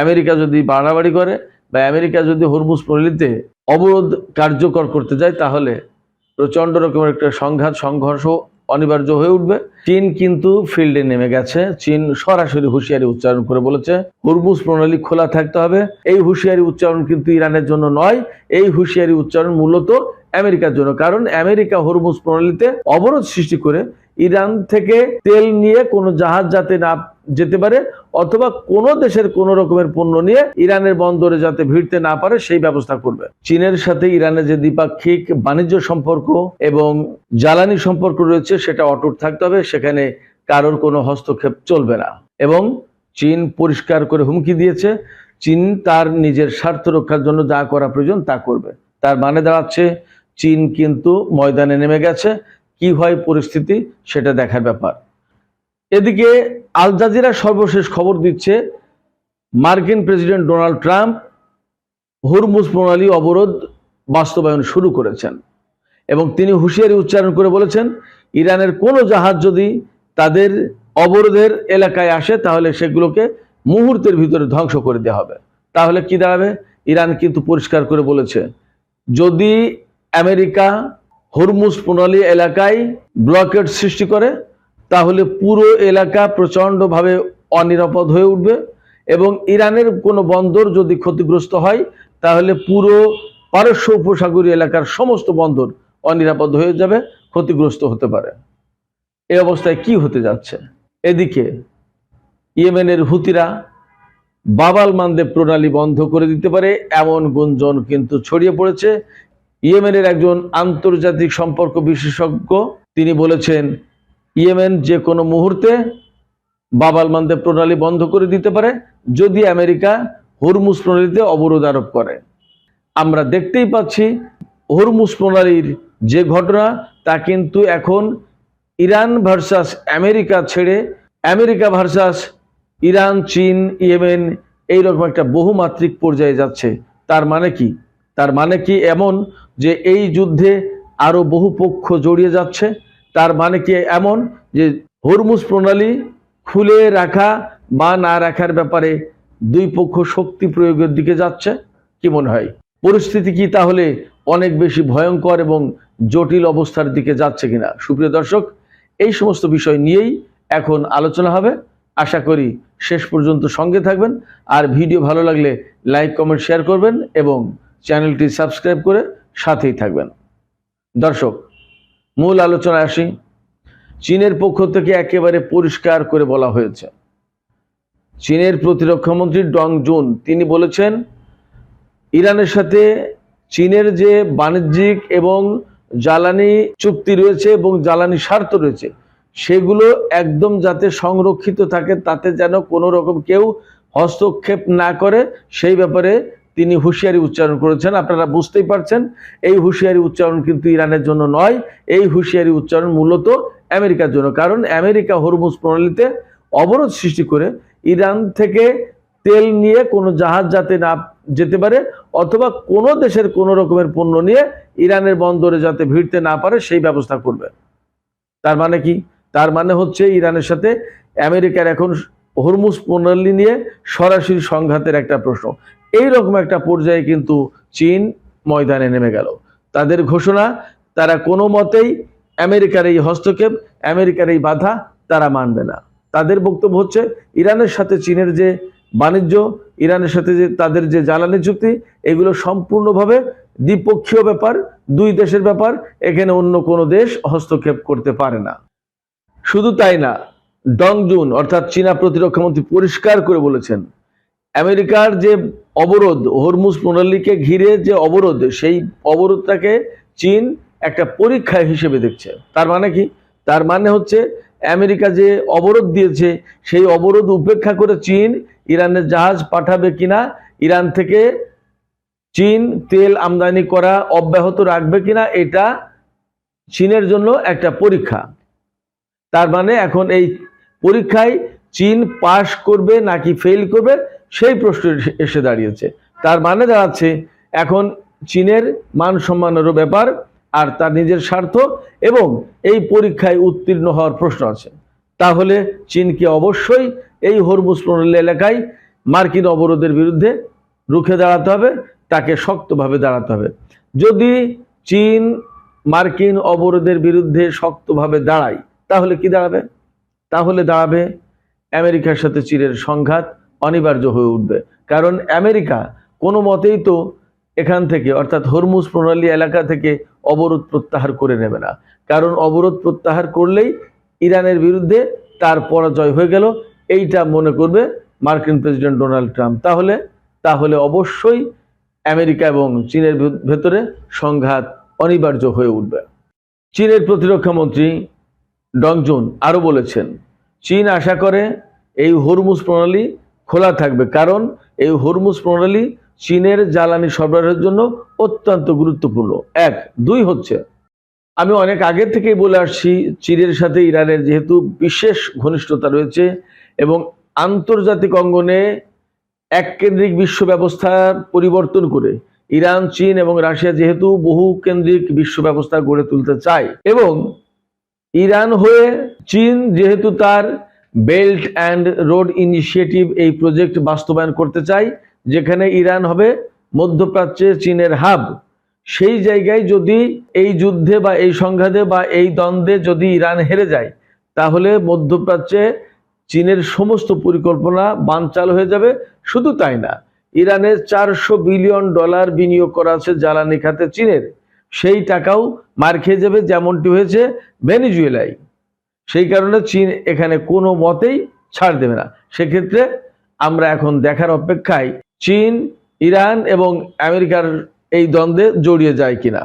America যদি বাড়াবাড়ি করে বা আমেরিকা যদি হরমুজ প্রণালীতে অবরোধ কার্যকর করতে যায় তাহলে প্রচণ্ড রকমের একটা সংঘর্ষ অনিবার্য হয়ে উঠবে। চীন কিন্তু ফিল্ডে নেমে গেছে। চীন সরাসরি হুঁশিয়ারি উচ্চারণ করে বলেছে হরমুজ প্রণালী খোলা থাকতে হবে। এই হুঁশিয়ারি উচ্চারণ কিন্তু ইরানের জন্য নয়, এই হুঁশিয়ারি উচ্চারণ মূলত আমেরিকার জন্য। কারণ আমেরিকা হরমুজ প্রণালীতে অবরোধ সৃষ্টি করে ইরান থেকে তেল নিয়ে কোনো জাহাজ যাতে না যেতে পারে অথবা কোনো দেশের কোনো রকমের পণ্য নিয়ে ইরানের বন্দরে যাতে ভিড়তে না পারে সেই ব্যবস্থা করবে। চীনের সাথে ইরানের যে দ্বিপাক্ষিক বাণিজ্য সম্পর্ক এবং জ্বালানি সম্পর্ক রয়েছে সেটা অটুট থাকতে হবে, সেখানে কারোর কোনো হস্তক্ষেপ চলবে না। এবং চীন পরিষ্কার করে হুমকি দিয়েছে চীন তার নিজের স্বার্থ রক্ষার জন্য যা করা প্রয়োজন তা করবে। তার মানে দাঁড়াচ্ছে চীন কিন্তু ময়দানে নেমে গেছে। কি হয় পরিস্থিতি সেটা দেখার ব্যাপার। এদিকে আল জাজিরা সর্বশেষ খবর দিচ্ছে মার্কিন প্রেসিডেন্ট ডোনাল্ড ট্রাম্প হরমুজ প্রণালী অবরোধ বাস্তবায়ন শুরু করেছেন এবং তিনি হুঁশিয়ারি উচ্চারণ করে বলেছেন ইরানের কোনো জাহাজ যদি তাদের অবরোধের এলাকায় আসে তাহলে সেগুলোকে মুহূর্তের ভিতরে ধ্বংস করে দেওয়া হবে। তাহলে কি দাঁড়াবে? ইরান কিন্তু পরিষ্কার করে বলেছে যদি আমেরিকা হরমুজ প্রণালী এলাকায় ব্লকেড সৃষ্টি করে তাহলে পুরো এলাকা প্রচণ্ডভাবে অনিরাপদ হয়ে উঠবে এবং ইরানের কোনো বন্দর যদি ক্ষতিগ্রস্ত হয় তাহলে পুরো পারস্য উপসাগরীয় এলাকার সমস্ত বন্দর অনিরাপদ হয়ে যাবে, ক্ষতিগ্রস্ত হতে পারে। এই অবস্থায় কি হতে যাচ্ছে? এদিকে ইয়েমেনের হুতিরা বাব আল মানদেব প্রণালী বন্ধ করে দিতে পারে এমন গুঞ্জন কিন্তু ছড়িয়ে পড়েছে। ইয়েমেনের একজন আন্তর্জাতিক সম্পর্ক বিশেষজ্ঞ তিনি বলেছেন ইয়েমেন যে কোনো মুহূর্তে বাব আল মানদেব প্রণালী বন্ধ করে দিতে পারে যদি আমেরিকা হরমুজ প্রণালীতে অবরোধ আরোপ করে। আমরা দেখতেই পাচ্ছি হরমুজ প্রণালীর যে ঘটনা তা কিন্তু এখন ইরান ভার্সাস আমেরিকা ছেড়ে আমেরিকা ভার্সাস ইরান, চীন, ইয়েমেন এইরকম একটা বহুমাত্রিক পর্যায়ে যাচ্ছে। তার মানে কি? তার মানে কি এমন যে এই যুদ্ধে আরো বহু পক্ষ জড়িয়ে যাচ্ছে? তার মানে কি এমন যে হরমুজ প্রণালী খুলে রাখা বা না রাখার ব্যাপারে দুই পক্ষ শক্তি প্রয়োগের দিকে যাচ্ছে? কি মনে হয় পরিস্থিতি কি তাহলে অনেক বেশি ভয়ঙ্কর এবং জটিল অবস্থার দিকে যাচ্ছে কিনা? সুপ্রিয় দর্শক, এই সমস্ত বিষয় নিয়েই এখন আলোচনা হবে। আশা করি শেষ পর্যন্ত সঙ্গে থাকবেন। আর ভিডিও ভালো লাগলে লাইক, কমেন্ট, শেয়ার করবেন এবং চ্যানেলটি সাবস্ক্রাইব করে সাথেই থাকবেন। দর্শক, মূল আলোচনায় আসি। চীনের পক্ষ থেকে একেবারে পরিষ্কার করে বলা হয়েছে, চীনের প্রতিরক্ষামন্ত্রী ডং জুন তিনি বলেছেন ইরানের সাথে চীনের যে বাণিজ্যিক এবং জ্বালানি চুক্তি রয়েছে এবং জ্বালানি স্বার্থ রয়েছে সেগুলো একদম যাতে সংরক্ষিত থাকে, তাতে যেন কোনো রকম কেউ হস্তক্ষেপ না করে সেই ব্যাপারে তিনি হুঁশিয়ারি উচ্চারণ করেছেন। আপনারা বুঝতেই পারছেন এই হুঁশিয়ারি উচ্চারণ কিন্তু ইরানের জন্য নয়, এই হুঁশিয়ারি উচ্চারণ মূলত আমেরিকার জন্য। কারণ আমেরিকা হরমুজ প্রণালীতে অবরোধ সৃষ্টি করে ইরান থেকে তেল নিয়ে কোনো জাহাজ যাতে না যেতে পারে অথবা কোনো দেশের কোনো রকমের পণ্য নিয়ে ইরানের বন্দরে যাতে ভিড়তে না পারে সেই ব্যবস্থা করবে। তার মানে কি? তার মানে হচ্ছে ইরানের সাথে আমেরিকার এখন হরমুজ প্রণালী নিয়ে সরাসরি সংঘাতের একটা প্রশ্ন। এই রকম একটা পর্যায়ে কিন্তু চীন ময়দানে নেমে গেল। তাদের ঘোষণা তারা কোনো মতেই আমেরিকার এই হস্তক্ষেপ, আমেরিকার এই বাধা তারা মানবে না। তাদের বক্তব্য হচ্ছে ইরানের সাথে চীনের যে বাণিজ্য, ইরানের সাথে যে তাদের যে জ্বালানি চুক্তি, এগুলো সম্পূর্ণভাবে দ্বিপক্ষীয় ব্যাপার, দুই দেশের ব্যাপার, এখানে অন্য কোনো দেশ হস্তক্ষেপ করতে পারে না। শুধু তাই না, ডং জুন অর্থাৎ চীনা প্রতিরক্ষামন্ত্রী পরিষ্কার করে বলেছেন আমেরিকার যে অবরোধ, হরমুজ প্রণালীকে ঘিরে যে অবরোধ, সেই অবরোধটাকে চীন একটা পরীক্ষা হিসেবে দেখছে। তার মানে কি? তার মানে হচ্ছে আমেরিকা যে অবরোধ দিয়েছে সেই অবরোধ উপেক্ষা করে চীন ইরানের জাহাজ পাঠাবে কিনা, ইরান থেকে চীন তেল আমদানি করা অব্যাহত রাখবে কিনা, এটা চীনের জন্য একটা পরীক্ষা। তার মানে এখন এই পরীক্ষায় চীন পাশ করবে নাকি ফেল করবে সেই প্রশ্ন এসে দাঁড়িয়েছে। তার মানে দাঁড়াচ্ছে এখন চীনের মান সম্মানেরও ব্যাপার আর তার নিজের স্বার্থ এবং এই পরীক্ষায় উত্তীর্ণ হওয়ার প্রশ্ন আছে। তাহলে চীনকে অবশ্যই এই হরমুজ প্রণালী এলাকায় মার্কিন অবরোধের বিরুদ্ধে রুখে দাঁড়াতে হবে, তাকে শক্তভাবে দাঁড়াতে হবে। যদি চীন মার্কিন অবরোধের বিরুদ্ধে শক্তভাবে দাঁড়ায় তাহলে কি দাঁড়াবে? তাহলে দাঁড়াবে আমেরিকার সাথে চীনের সংঘাত অনিবার্য হয়ে উঠবে। কারণ আমেরিকা কোনো মতেই তো এখান থেকে অর্থাৎ হরমুজ প্রণালী এলাকা থেকে অবরোধ প্রত্যাহার করে নেবে না। কারণ অবরোধ প্রত্যাহার করলেই ইরানের বিরুদ্ধে তার পরাজয় হয়ে গেল, এইটা মনে করবে মার্কিন প্রেসিডেন্ট ডোনাল্ড ট্রাম্প। তাহলে অবশ্যই আমেরিকা এবং চীনের ভেতরে সংঘাত অনিবার্য হয়ে উঠবে। চীনের প্রতিরক্ষা মন্ত্রী ডং জুন আরও বলেছেন, চীন আশা করে এই হরমুজ প্রণালী খোলা থাকবে, কারণ এই হরমুজ প্রণালী চীনের জ্বালানি সরবরাহের জন্য অত্যন্ত গুরুত্বপূর্ণ। এক। দুই হচ্ছে, আমি অনেক আগে থেকেই বলে আসছি, চীনের সাথে ইরানের যেহেতু বিশেষ ঘনিষ্ঠতা রয়েছে এবং আন্তর্জাতিক অঙ্গনে এককেন্দ্রিক বিশ্ব ব্যবস্থার পরিবর্তন করে ইরান, চীন এবং রাশিয়া যেহেতু বহু কেন্দ্রিক বিশ্ব ব্যবস্থা গড়ে তুলতে চায় এবং ইরান হয়ে চীন যেহেতু তার বেল্ট অ্যান্ড রোড ইনিশিয়েটিভ এই প্রজেক্ট বাস্তবায়ন করতে চায়, যেখানে ইরান হবে মধ্যপ্রাচ্যে চীনের হাব, সেই জায়গায় যদি এই যুদ্ধে বা এই সংঘাতে বা এই দ্বন্দ্বে যদি ইরান হেরে যায় তাহলে মধ্যপ্রাচ্যে চীনের সমস্ত পরিকল্পনা বানচাল হয়ে যাবে। শুধু তাই না, ইরানের $400 বিলিয়ন বিনিয়োগ করা আছে জ্বালানি খাতে চীনের, সেই টাকাও মার খেয়ে যাবে, যেমনটি হয়েছে ভেনেজুয়েলায়। সেই কারণে চীন এখানে কোনো মতেই ছাড় দেবে না। সেক্ষেত্রে আমরা এখন দেখার অপেক্ষায় চীন, ইরান এবং আমেরিকার এই দ্বন্দ্বে জড়িয়ে যায় কিনা।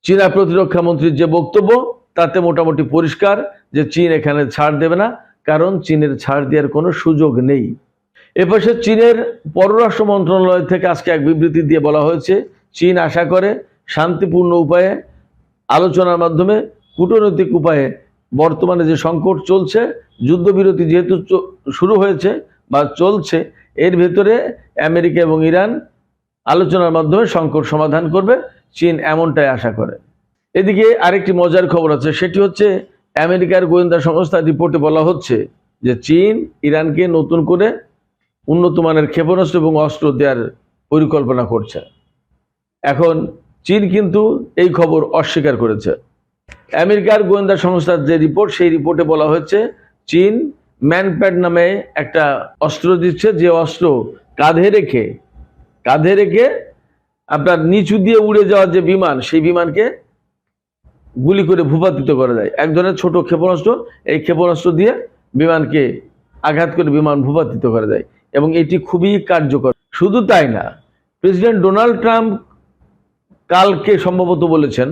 চীনা প্রতিরক্ষা মন্ত্রীর যে বক্তব্য তাতে মোটামুটি পরিষ্কার যে চীন এখানে ছাড় দেবে না, কারণ চীনের ছাড় দেওয়ার কোনো সুযোগ নেই। এপাশে চীনের পররাষ্ট্র মন্ত্রণালয় থেকে আজকে এক বিবৃতি দিয়ে বলা হয়েছে, চীন আশা করে শান্তিপূর্ণ উপায়ে আলোচনার মাধ্যমে কূটনৈতিক উপায়ে বর্তমানে যে সংকট চলছে, যুদ্ধবিরতি যেহেতু শুরু হয়েছে বা চলছে, এর ভেতরে আমেরিকা এবং ইরান আলোচনার মাধ্যমে সংকট সমাধান করবে, চীন এমনটাই আশা করে। এদিকে আরেকটি মজার খবর আছে, সেটি হচ্ছে আমেরিকার গোয়েন্দা সংস্থার রিপোর্টে বলা হচ্ছে যে চীন ইরানকে নতুন করে উন্নত মানের ক্ষেপণাস্ত্র এবং অস্ত্র দেওয়ার পরিকল্পনা করছে। এখন চীন কিন্তু এই খবর অস্বীকার করেছে। আমেরিকার গোয়েন্দা সংস্থার যে রিপোর্ট, সেই রিপোর্টে বলা হয়েছে চীন ম্যানপ্যাড নামে একটা অস্ত্র দিচ্ছে, যে অস্ত্র কাঁধে রেখে আপনার নিচু দিয়ে উড়ে যাওয়ার যে বিমান, সেই বিমানকে গুলি করে ভূপাতিত করা যায়। এক ধরনের ছোট ক্ষেপণাস্ত্র, এই ক্ষেপণাস্ত্র দিয়ে বিমানকে আঘাত করে বিমান ভূপাতিত করা যায় এবং এটি খুবই কার্যকর। শুধু তাই না, প্রেসিডেন্ট ডোনাল্ড ট্রাম্প কালকে সম্ভবত বলেছেন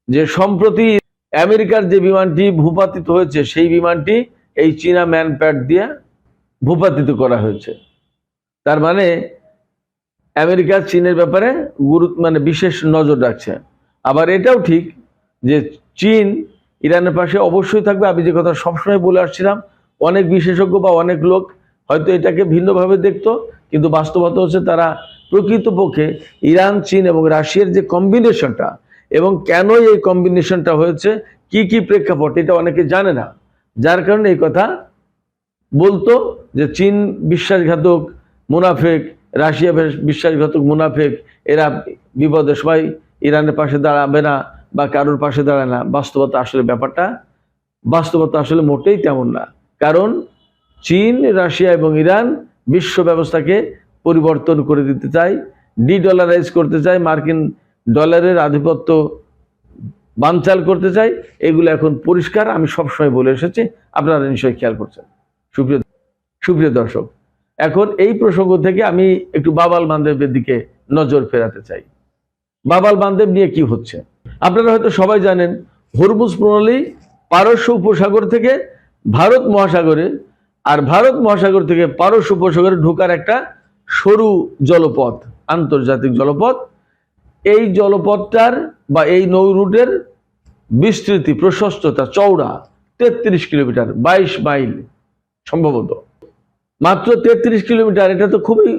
যে সম্প্রতি আমেরিকার যে বিমানটি ভূপাতিত হয়েছে সেই বিমানটি এই চীনা ম্যানপ্যাড দিয়ে ভূপাতিত করা হয়েছে। তার মানে আমেরিকা চীনের ব্যাপারে বিশেষ নজর রাখছে। আবার এটাও ঠিক যে চীন ইরানের পাশে অবশ্যই থাকবে। আমি যে কথা সবসময় বলে আসছিলাম, অনেক বিশেষজ্ঞ বা অনেক লোক হয়তো এটাকে ভিন্নভাবে দেখতো, কিন্তু বাস্তবতা হচ্ছে তারা প্রকৃতপক্ষে ইরান, চীন এবং রাশিয়ার যে কম্বিনেশনটা এবং কেন এই কম্বিনেশনটা হয়েছে, কি কি প্রেক্ষাপট, এটা অনেকে জানে না। যার কারণে এই কথা বলতো যে চীন বিশ্বাসঘাতক মুনাফেক, রাশিয়া বিশ্বাসঘাতক মুনাফেক, এরা বিপদের সময় ইরানের পাশে দাঁড়াবে না বা কারোর পাশে দাঁড়ায় না। বাস্তবতা আসলে মোটেই তেমন না। কারণ চীন, রাশিয়া এবং ইরান বিশ্ব ব্যবস্থাকে পরিবর্তন করে দিতে চায়, ডলারাইজ করতে চায়, মার্কিন ডলারের আধিপত্য বানচাল করতে চায়। এগুলো এখন পরিষ্কার, আমি সবসময় বলে এসেছি, আপনারা নিশ্চয়ই খেয়াল করছেন। সুপ্রিয় দর্শক, এখন এই প্রসঙ্গ থেকে আমি একটু বাবাল মান্দেবের দিকে নজর ফেরাতে চাই। বাবাল মান্দেব নিয়ে কি হচ্ছে আপনারা হয়তো সবাই জানেন। হরমুজ প্রণালী পারস্য উপসাগর থেকে ভারত মহাসাগরে, আর ভারত মহাসাগর থেকে পারস্য উপসাগরে ঢোকার একটা সরু জলপথ, আন্তর্জাতিক জলপথ। এই জলপথটার বা এই নৌ রুটের বিস্তৃতি, প্রশস্ততা, চওড়া 33 কিলোমিটার, 22 মাইল সম্ভবত, মাত্র 33 কিলোমিটার। এটা তো খুবই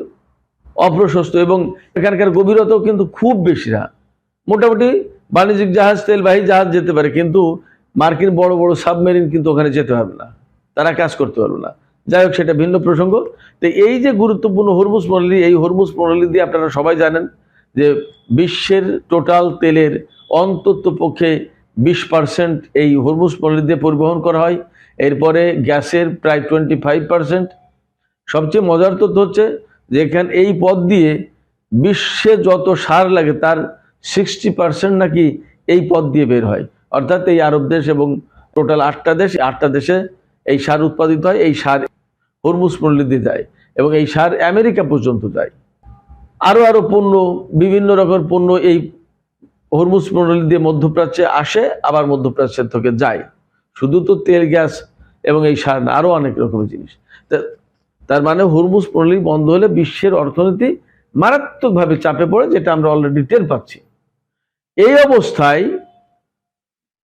অপ্রশস্ত এবং এখানকার গভীরতাও কিন্তু খুব বেশি না। মোটামুটি বাণিজ্যিক জাহাজ, তেলবাহী জাহাজ যেতে পারে, কিন্তু মার্কিন বড় বড় সাবমেরিন কিন্তু ওখানে যেতে পারবে না, তারা কাজ করতে পারবে না। যাই হোক, সেটা ভিন্ন প্রসঙ্গ। তো এই যে গুরুত্বপূর্ণ হরমুজ প্রণালী, এই হরমুজ প্রণালী দিয়ে আপনারা সবাই জানেন যে বিশ্বের টোটাল তেলের অন্তত পক্ষে 20% এই হরমুজ প্রণালী দিয়ে পরিবহন করা হয়। এরপরে গ্যাসের প্রায় 25%। সবচেয়ে মজার তথ্য হচ্ছে যে এখানে এই পথ দিয়ে বিশ্বে যত সার লাগে তার 60% নাকি এই পথ দিয়ে বের হয়। অর্থাৎ এই আরব দেশ এবং টোটাল 8টা দেশে এই সার উৎপাদিত হয়। এই সার হরমুজ প্রণালী দিয়ে যায় এবং এই সার আমেরিকা পর্যন্ত যায়। আরো পণ্য, বিভিন্ন রকমের পণ্য এই হরমুজ প্রণালী দিয়ে মধ্যপ্রাচ্যে আসে, আবার মধ্যপ্রাচ্যের থেকে যায়। শুধু তো তেল, গ্যাস এবং এই সার না, আরো অনেক রকমের জিনিস। তার মানে হরমুজ প্রণালী বন্ধ হলে বিশ্বের অর্থনীতি মারাত্মকভাবে চাপে পড়ে, যেটা আমরা অলরেডি টের পাচ্ছি। এই অবস্থায়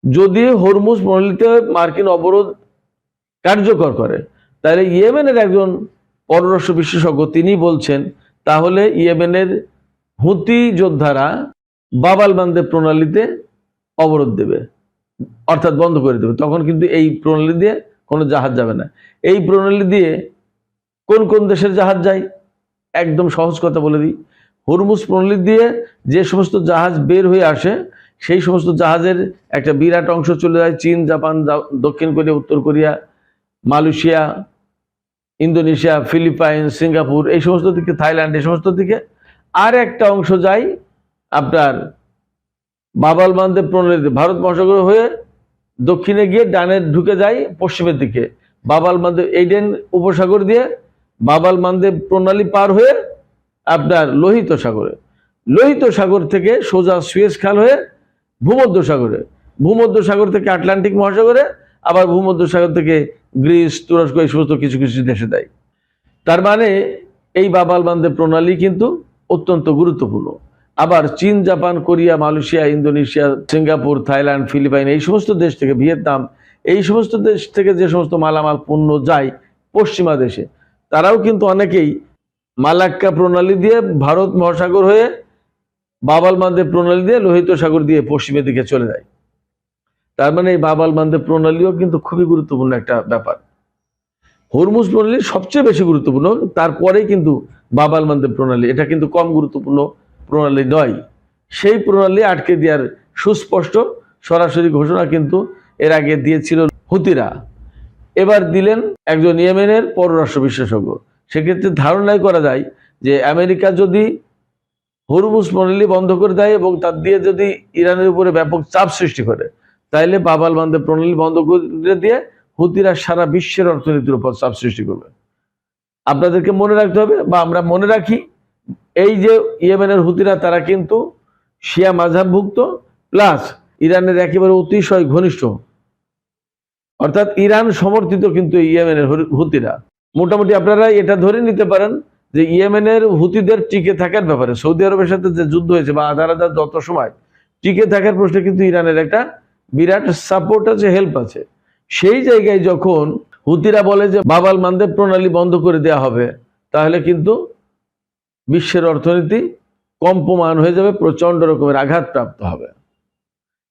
যদি হরমুজ প্রণালীতে মার্কিন অবরোধ কার্যকর করে, তাহলে ইয়েমেনের একজন পররাষ্ট্র বিশেষজ্ঞ তিনি বলছেন তাহলে ইয়েমেনের হুতি যোদ্ধারা বাব আল মানদেব প্রণালীতে অবরোধ দেবে, অর্থাৎ বন্ধ করে দেবে। তখন কিন্তু এই প্রণালী দিয়ে কোনো জাহাজ যাবে না। এই প্রণালী দিয়ে কোন কোন দেশের জাহাজ যায়? একদম সহজ কথা বলে দিই। হরমুজ প্রণালী দিয়ে যে সমস্ত জাহাজ বের হয়ে আসে, সেই সমস্ত জাহাজের একটা বিরাট অংশ চলে যায় চীন, জাপান, দক্ষিণ কোরিয়া, উত্তর Korea, Malaysia, Indonesia, Philippines, Singapore, এই সমস্ত দিকে, থাইল্যান্ড, এই সমস্ত দিকে। আর একটা অংশ যায় আপনার বাব আল মানদেব প্রণালীতে ভারত মহাসাগর হয়ে দক্ষিণে গিয়ে ডানে ঢুকে যায় পশ্চিমের দিকে। বাব আল মানদেব এইডেন উপসাগর দিয়ে বাব আল মানদেব প্রণালী পার হয়ে আপনার লোহিত সাগরে, লোহিত সাগর থেকে সোজা সুয়েজ খাল হয়ে ভূমধ্যসাগরে, ভূমধ্যসাগর থেকে আটলান্টিক মহাসাগরে, আবার ভূমধ্যসাগর থেকে গ্রিস, তুরস্ক, এই সমস্ত কিছু কিছু দেশে দেয়। তার মানে এই বাব আল মানদেব প্রণালী কিন্তু অত্যন্ত গুরুত্বপূর্ণ। আবার চীন, Japan, Korea, Malaysia, Indonesia, Singapore, Thailand, Philippines, এই সমস্ত দেশ থেকে, ভিয়েতনাম, এই সমস্ত দেশ থেকে যে সমস্ত মালামাল পণ্য যায় পশ্চিমা দেশে, তারাও কিন্তু অনেকেই মালাক্কা প্রণালী দিয়ে ভারত মহাসাগর হয়ে বাব আল মানদেব প্রণালী দিয়ে লোহিত সাগর দিয়ে পশ্চিমের দিকে চলে যায়। তার মানে এই বাব আল মানদেব প্রণালীও কিন্তু খুবই গুরুত্বপূর্ণ একটা ব্যাপার। হরমুজ প্রণালী সবচেয়ে বেশি গুরুত্বপূর্ণ, তারপরেই কিন্তু বাব আল মানদেব প্রণালী। এটা কিন্তু কম গুরুত্বপূর্ণ প্রণালী নয়। সেই প্রণালী আটকে দেওয়ার সুস্পষ্ট সরাসরি ঘোষণা কিন্তু এর আগে দিয়েছিল হুতিরা, এবার দিলেন একজন ইয়েমেনের পররাষ্ট্র বিশেষজ্ঞ। সেক্ষেত্রে ধারণাই করা যায় যে আমেরিকা যদি হরমুজ প্রণালী বন্ধ করে দেয় এবং তার দিয়ে যদি ইরানের উপরে ব্যাপক চাপ সৃষ্টি করে, তাইলে বাব আল মানদেব প্রণালী বন্ধ করে দিয়ে হুতিরা সারা বিশ্বের অর্থনীতির উপর চাপ সৃষ্টি করবে। আপনাদেরকে মনে রাখতে হবে, বা আমরা মনে রাখি, এই যে ইয়েমেনের হুতিরা তারা কিন্তু শিয়া মাযহাবভুক্ত, প্লাস ইরানের একেবারে অতিশয় ঘনিষ্ঠ, অর্থাৎ ইরান সমর্থিত কিন্তু ইয়েমেনের হুতিরা। মোটামুটি আপনারা এটা ধরে নিতে পারেন যে ইয়েমেনের হুতিদের টিকে থাকার ব্যাপারে সৌদি আরবের সাথে যে যুদ্ধ হয়েছে বা আধার যত সময়, টিকে থাকার প্রশ্নে কিন্তু ইরানের একটা বিরাট সাপোর্ট আছে, হেল্প আছে। সেই জায়গায় যখন হুতিরা বলে যে বাব আল মানদেব প্রণালী বন্ধ করে দেওয়া হবে, তাহলে কিন্তু বিশ্বের অর্থনীতি কম্পমান হয়ে যাবে, প্রচন্ড রকমের আঘাতপ্রাপ্ত হবে।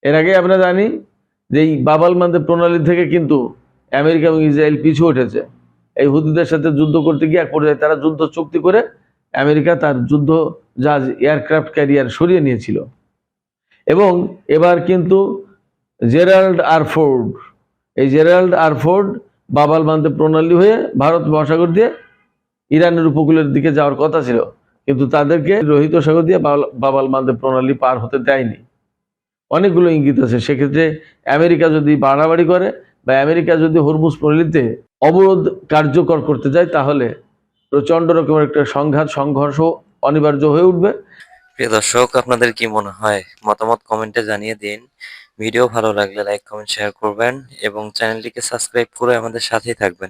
এর আগে আমরা জানি যে এই বাব আল মানদেব প্রণালী থেকে কিন্তু আমেরিকা এবং ইসরায়েল পিছু উঠেছে। এই হুতিদের সাথে যুদ্ধ করতে গিয়ে এক পর্যায়ে তারা যুদ্ধ চুক্তি করে আমেরিকা তার যুদ্ধ জাহাজ, এয়ারক্রাফট ক্যারিয়ার সরিয়ে নিয়েছিল। এবং এবার কিন্তু জেরাল্ড আর ফোর্ড, এই জেরাল্ড আর ফোর্ড বাব আল মানদেব প্রণালী হয়ে ভারত মহাসাগর দিয়ে ইরানের উপকূলের দিকে যাওয়ার কথা ছিল, কিন্তু তাদেরকে লোহিত সাগর দিয়ে বাব আল মানদেব প্রণালী পার হতে দেয়নি। অনেকগুলো ইঙ্গিত আছে। সেক্ষেত্রে আমেরিকা যদি বাড়াবাড়ি করে বা আমেরিকা যদি হরমুজ প্রণালীতে অবরোধ কার্যকর করতে যায়, তাহলে প্রচন্ড রকমের একটা সংঘর্ষ অনিবার্য হয়ে উঠবে। প্রিয় দর্শক, আপনাদের কি মনে হয়? মতামত কমেন্টে জানিয়ে দিন। ভিডিও ভালো লাগলে লাইক, কমেন্ট, শেয়ার করবেন এবং চ্যানেলটিকে সাবস্ক্রাইব করে আমাদের সাথেই থাকবেন।